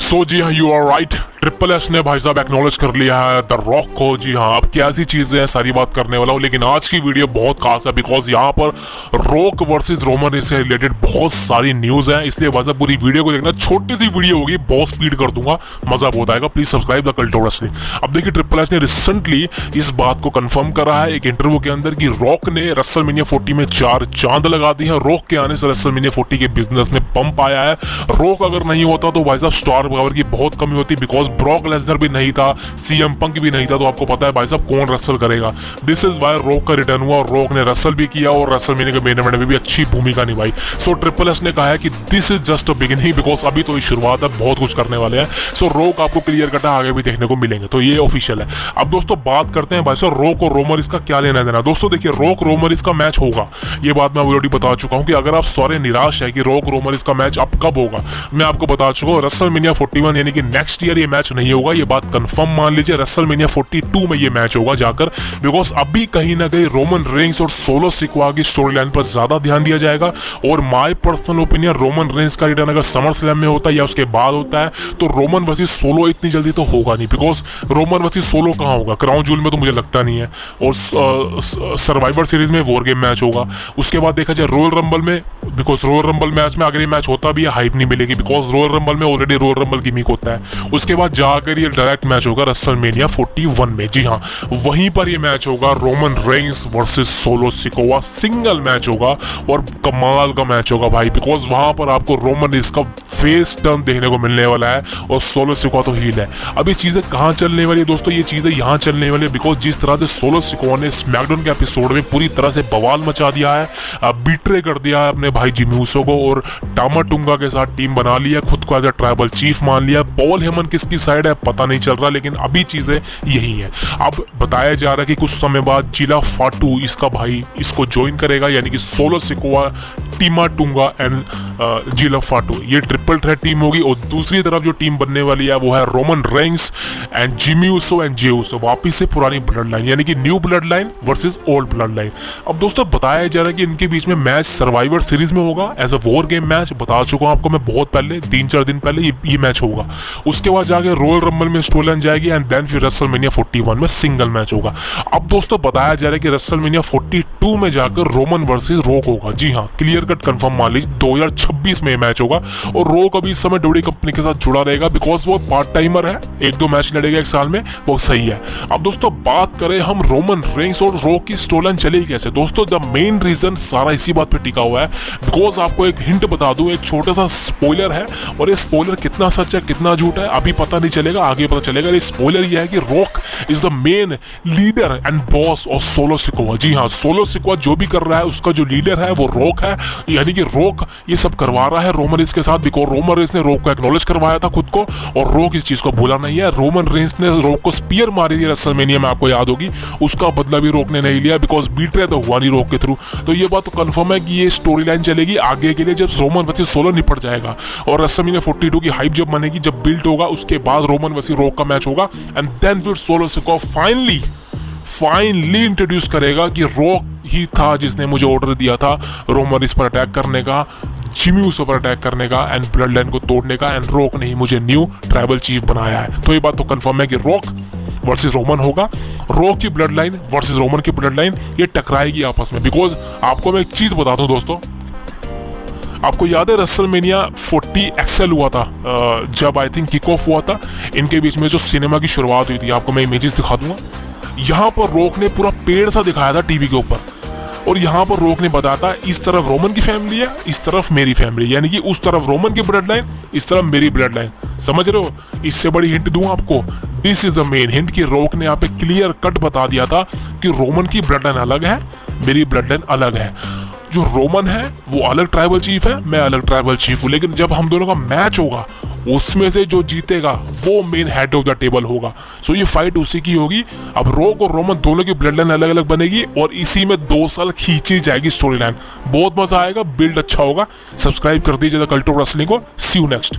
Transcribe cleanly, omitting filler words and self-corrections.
सो जी हाँ, you are right. Triple S ने भाई साहब एक्नॉलेज कर लिया है द रॉक को। जी हाँ, अब क्या ऐसी चीजें हैं सारी बात करने वाला हूँ, लेकिन आज की वीडियो बहुत खास है बिकॉज यहाँ पर रॉक वर्सेस रोमन रेंस से रिलेटेड बहुत सारी न्यूज है। इसलिए भाई साहब पूरी वीडियो को देखना। छोटी सी वीडियो होगी, बहुत स्पीड कर दूंगा, मजा बहुत आएगा। Please subscribe the cult wrestling. अब देखिए, ट्रिपल एस ने रिसेंटली इस बात को कंफर्म करा है एक इंटरव्यू के अंदर कि रॉक ने रेसलमेनिया 40 में 4 चांद लगा दी है। रॉक के आने से रेसलमेनिया 40 के बिजनेस में पंप आया है। रॉक अगर नहीं होता तो भाई साहब स्टार पावर की बहुत कमी होती, बिकॉज ब्रॉक लेसनर भी नहीं था, सीएम पंक भी नहीं था, तो आपको पता है भाई साहब कौन रेसल करेगा। दिस इज वाई रॉक का रिटर्न हुआ और रॉक ने रेसल भी किया और रेसलमेनिया के मेन इवेंट में भी अच्छी भूमिका निभाई। सो ट्रिपल एस ने कहा है कि this is just a beginning, because अभी तो ये शुरुआत है, बहुत कुछ करने वाले हैं। सो रॉक आपको क्लियर कट आगे भी देखने को मिलेंगे, तो ये ऑफिशियल है। अब दोस्तों बात करते हैं भाई साहब रॉक और रोमन इसका क्या लेना देना। दोस्तों देखिए, रॉक रोमन इसका मैच होगा, ये बात मैं ऑलरेडी बता चुका हूं कि अगर आप सारे निराश है कि रॉक रोमन इसका मैच अब कब होगा, मैं आपको बता चुका हूं रेसलमेनिया 41 यानी कि नेक्स्ट ईयर ये मैच नहीं होगा। ये बात कंफर्म मान लीजिए, रेसलमेनिया 42 में ये मैच होगा जाकर, बिकॉज अभी कहीं ना कहीं रोमन रेंस और सोलो सिक्वा की स्टोरी लाइन पर ज्यादा ध्यान दिया जाएगा। और my personal opinion, Roman Reigns का रिटर्न अगर समर स्लैम में होता है या उसके बाद होता है तो रोमन वर्सेस सोलो इतनी जल्दी तो होगा नहीं, बिकॉज रोमन वर्सेस सोलो कहाँ होगा, क्राउन जूल में तो मुझे लगता नहीं है। और सर्वाइवर सीरीज में वॉर गेम मैच होगा। उसके बाद देखा जाए रॉयल रंबल में, बिकॉज रॉयल रंबल मैच में अगर ये मैच होता भी है हाइप नहीं मिलेगी, बिकॉज रॉयल रंबल में ऑलरेडी रॉयल रंबल गिमिक होता है। उसके बाद जाकर ये डायरेक्ट मैच होगा रेसलमेनिया 41 में। जी हाँ, वहीं पर ये मैच होगा Roman Reigns versus solo Sikoa, single match होगा और कमाल का मैच होगा भाई, बिकॉज वहां पर आपको रोमन रेंस का फेस टर्न देखने को मिलने वाला है और सोलो सिकोवा तो हील है। अब ये चीजें कहाँ चलने वाली है दोस्तों, ये चीजें यहाँ चलने वाली है, बिकॉज जिस तरह से सोलो सिकोवा ने स्मैकडाउन के एपिसोड में पूरी तरह से बवाल मचा दिया है, बीट्रे कर दिया है अपने भाई जिमी ऊसो को और टामा टुंगा के साथ टीम बना लिया, खुद को एज अ ट्राइबल चीफ मान लिया। पॉल हेमन किसकी साइड है पता नहीं चल रहा, लेकिन अभी चीजें यही है। अब बताया जा रहा है कि कुछ समय बाद जिला फाटू इसका भाई इसको ज्वाइन करेगा, यानी कि सोलो सिकोवा, टीमा टुंगा एंड जिला फाटू, ये ट्रिपल थ्रेट टीम होगी। और दूसरी तरफ जो टीम बनने वाली है वो है Roman Reigns and Jimmy Uso and Jey Uso, वापिस से पुरानी ब्लड लाइन, यानी कि new blood line versus old blood line. अब दोस्तों बताया जा रहा है कि इनके बीच में मैच सर्वाइवर सीरीज में होगा as a war game match. बता चुका हूं आपको मैं बहुत पहले, 3-4 दिन पहले ये मैच होगा। उसके बाद जाके रॉयल रंबल में स्टोरी लाइन जाएगी एंड देन फिर रेसलमेनिया 41 में सिंगल मैच होगा। अब दोस्तों बताया जा रहा है कि रेसलमेनिया 42 में जाकर रोमन वर्सेस रॉक होगा। जी हाँ, क्लियर कट कंफर्म मान लीजिए 2026 में मैच होगा। और रॉक अभी इस समय डब्ल्यूडब्ल्यूई कंपनी के साथ जुड़ा रहेगा, बिकॉज वो पार्ट टाइमर है, 1-2 मैच लड़ेगा एक साल में, वो सही है। अब दोस्तों बात करें हम रोमन रेंस और रॉक की स्टोरी लाइन चलेगी कैसे। दोस्तों द मेन रीजन सारा इसी बात पे टिका हुआ है, बिकॉज आपको एक हिंट बता दूं, एक छोटा सा स्पॉइलर है और ये स्पॉइलर कितना सच है कितना झूठ है अभी पता नहीं चलेगा, आगे पता चलेगा। ये स्पॉइलर ये है कि Rock is the main leader and boss of Solo Sikova. जी हाँ, सोलो सिकोवा जो भी कर रहा है उसका जो लीडर है वो रॉक है, यानी कि रॉक ये सब करवा रहा है रोमन रेंस के साथ, बिकॉज रोमन रेंस ने रॉक को एक्नॉलेज करवाया था खुद को और रॉक इस चीज को भूला नहीं है। रोमन रेंस ने रॉक को स्पीयर मारी थी रेसलमेनिया में, आपको याद होगी, उसका बदला भी रॉक ने नहीं लिया, बिकॉज बीट्रे तो हुआ नहीं रॉक के थ्रू। तो ये बात तो कंफर्म है कि ये स्टोरी लाइन चलेगी आगे के लिए, जब रोमन वर्सेस सोलो निपट जाएगा और रेसलमेनिया 42 की हाइप जब बनेगी, जब बिल्ड होगा, उसके बाद रोमन वर्सेस रॉक का मैच होगा एंड देन फिर सोलो सिकोवा फाइनली इंट्रोड्यूस करेगा कि रॉक ही था जिसने मुझे ऑर्डर दिया था रोमन इस पर अटैक करने का, जिमी ऊसो पर अटैक करने का एंड ब्लड लाइन को तोड़ने का, एंड रॉक ने ही मुझे न्यू ट्राइबल चीफ बनाया है। तो ये बात तो कंफर्म है कि रॉक वर्सेस रोमन होगा, रॉक की ब्लड लाइन वर्सेस रोमन की ब्लड लाइन ये टकराएगी आपस में। बिकॉज आपको मैं एक चीज बता दूं दोस्तों, आपको याद है रेसलमेनिया 40 एक्सएल हुआ था, जब आई थिंक किक ऑफ हुआ था, इनके बीच में जो सिनेमा की शुरुआत हुई थी, आपको मैं इमेजेस दिखा दूंगा। यहाँ पर रॉक ने पूरा पेड़ सा दिखाया था टीवी के ऊपर, और यहाँ पर रॉक ने बताया था इस तरफ रोमन की फैमिली है, इस तरफ मेरी फैमिली, यानी कि उस तरफ रोमन की ब्लड लाइन, इस तरफ मेरी ब्लड लाइन। समझ रहे हो? इससे बड़ी हिंट दूं आपको, this is the main hint कि रॉक ने यहाँ पे क्लियर कट बता दिया था कि रोमन की ब्लड लाइन अलग है, मेरी ब्लड लाइन अलग है। जो रोमन है वो अलग ट्राइबल चीफ है, मैं अलग ट्राइबल चीफ हूँ, लेकिन जब हम दोनों का मैच होगा उसमें से जो जीतेगा वो main head of the table होगा। सो ये फाइट उसी की होगी। अब रॉक और रोमन दोनों की ब्लड लाइन अलग अलग बनेगी और इसी में 2 साल खींची जाएगी स्टोरी लाइन। बहुत मजा आएगा, बिल्ड अच्छा होगा। सब्सक्राइब कर दीजिए द कल्ट ऑफ रेसलिंग को। सी यू नेक्स्ट।